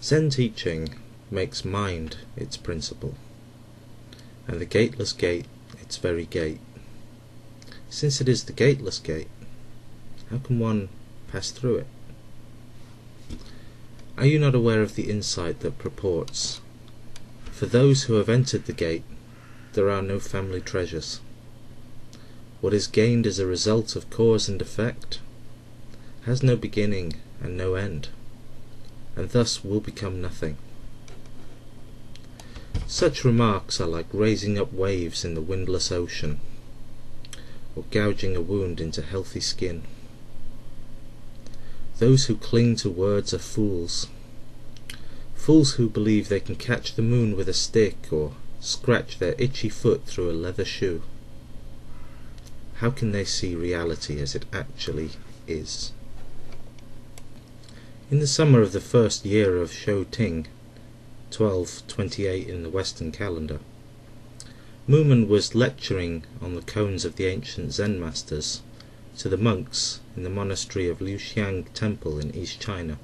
Zen teaching makes mind its principle, and the gateless gate its very gate. Since it is the gateless gate, how can one pass through it? Are you not aware of the insight that purports, for those who have entered the gate, there are no family treasures. What is gained as a result of cause and effect has no beginning and no end, and thus will become nothing. Such remarks are like raising up waves in the windless ocean, or gouging a wound into healthy skin. Those who cling to words are fools. Fools who believe they can catch the moon with a stick or scratch their itchy foot through a leather shoe. How can they see reality as it actually is? In the summer of the first year of Shou Ting, 1228 in the Western calendar, Mumonkan was lecturing on the koans of the ancient Zen masters to the monks in the monastery of Liuxiang Temple in East China.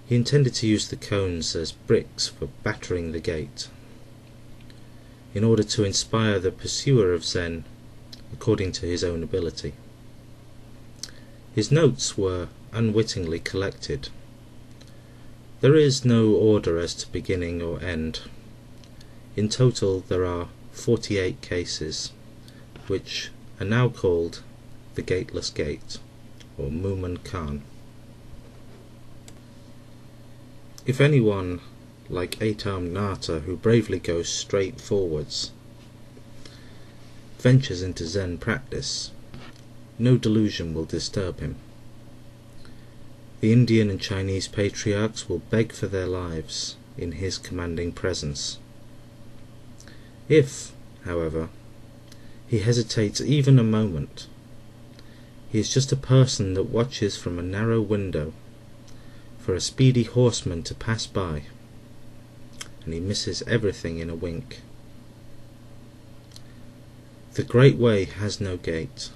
He intended to use the koans as bricks for battering the gate, in order to inspire the pursuer of Zen according to his own ability. His notes were unwittingly collected. There is no order as to beginning or end. In total there are 48 cases, which are now called the Gateless Gate, or Mumonkan. If anyone, like eight-armed Nata, who bravely goes straight forwards, ventures into Zen practice, no delusion will disturb him. The Indian and Chinese patriarchs will beg for their lives in his commanding presence. If, however, he hesitates even a moment, he is just a person that watches from a narrow window for a speedy horseman to pass by, and he misses everything in a wink. The Great Way has no gate.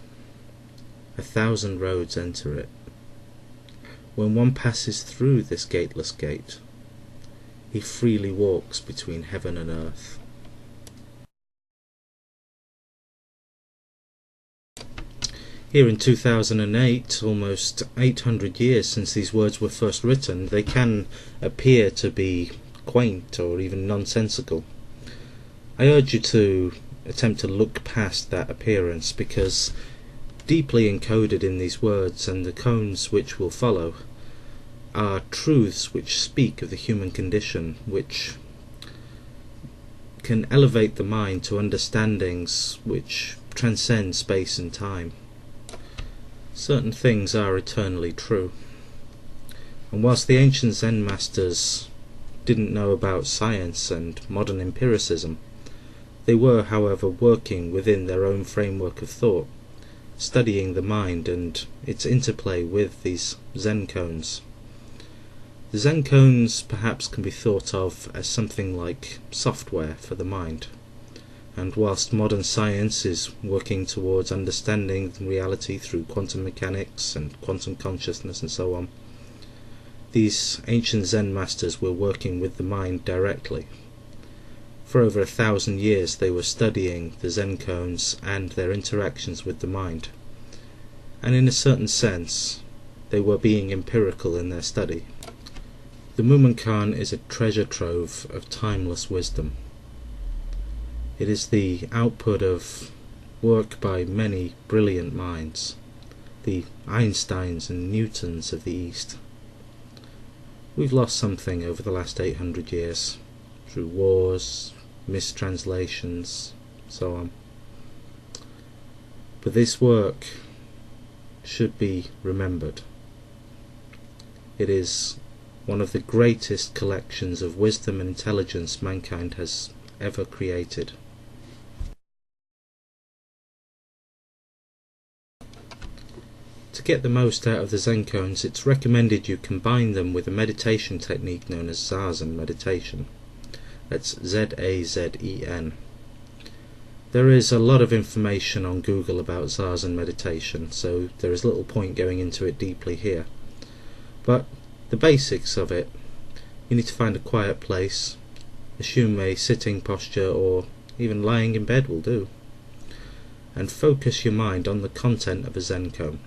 1,000 roads enter it. When one passes through this gateless gate, he freely walks between heaven and earth. Here in 2008, almost 800 years since these words were first written, they can appear to be quaint or even nonsensical. I urge you to attempt to look past that appearance, because deeply encoded in these words and the koans which will follow are truths which speak of the human condition, which can elevate the mind to understandings which transcend space and time. Certain things are eternally true, and whilst the ancient Zen masters didn't know about science and modern empiricism, they were, however, working within their own framework of thought, studying the mind and its interplay with these Zen koans. The Zen koans perhaps can be thought of as something like software for the mind, and whilst modern science is working towards understanding reality through quantum mechanics and quantum consciousness and so on, these ancient Zen masters were working with the mind directly. For over 1,000 years they were studying the Zen koans and their interactions with the mind, and in a certain sense they were being empirical in their study. The Mumonkan is a treasure trove of timeless wisdom. It is the output of work by many brilliant minds, the Einsteins and Newtons of the East. We've lost something over the last 800 years, through wars, mistranslations, so on. But this work should be remembered. It is one of the greatest collections of wisdom and intelligence mankind has ever created. To get the most out of the Zen koans, it's recommended you combine them with a meditation technique known as Zazen meditation. That's Z-A-Z-E-N. There is a lot of information on Google about Zazen meditation, so there is little point going into it deeply here. But the basics of it. You need to find a quiet place, assume a sitting posture, or even lying in bed will do, and focus your mind on the content of a Zen koan.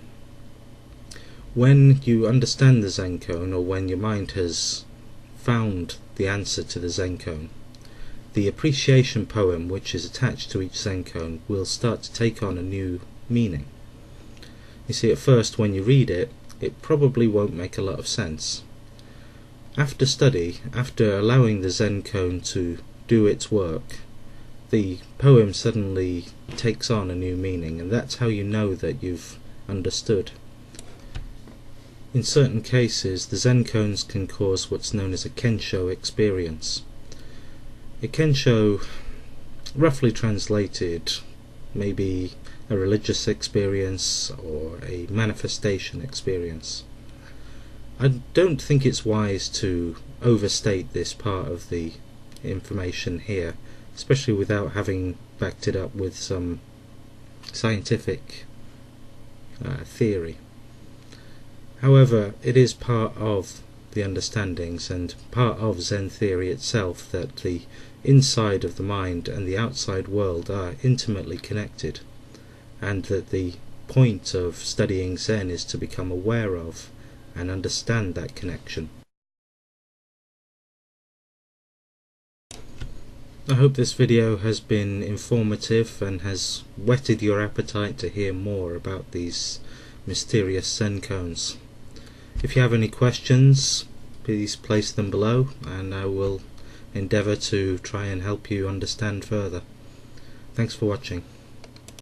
When you understand the Zen koan, or when your mind has found the answer to the Zen koan, the appreciation poem which is attached to each Zen koan will start to take on a new meaning. You see, at first when you read it, it probably won't make a lot of sense. After study, after allowing the Zen koan to do its work, the poem suddenly takes on a new meaning, and that's how you know that you've understood. In certain cases, the Zen koans can cause what's known as a kensho experience. A kensho, roughly translated, may be a religious experience or a manifestation experience. I don't think it's wise to overstate this part of the information here, especially without having backed it up with some scientific theory. However, it is part of the understandings and part of Zen theory itself that the inside of the mind and the outside world are intimately connected, and that the point of studying Zen is to become aware of and understand that connection. I hope this video has been informative and has whetted your appetite to hear more about these mysterious Zen koans. If you have any questions, please place them below and I will endeavour to try and help you understand further. Thanks for watching.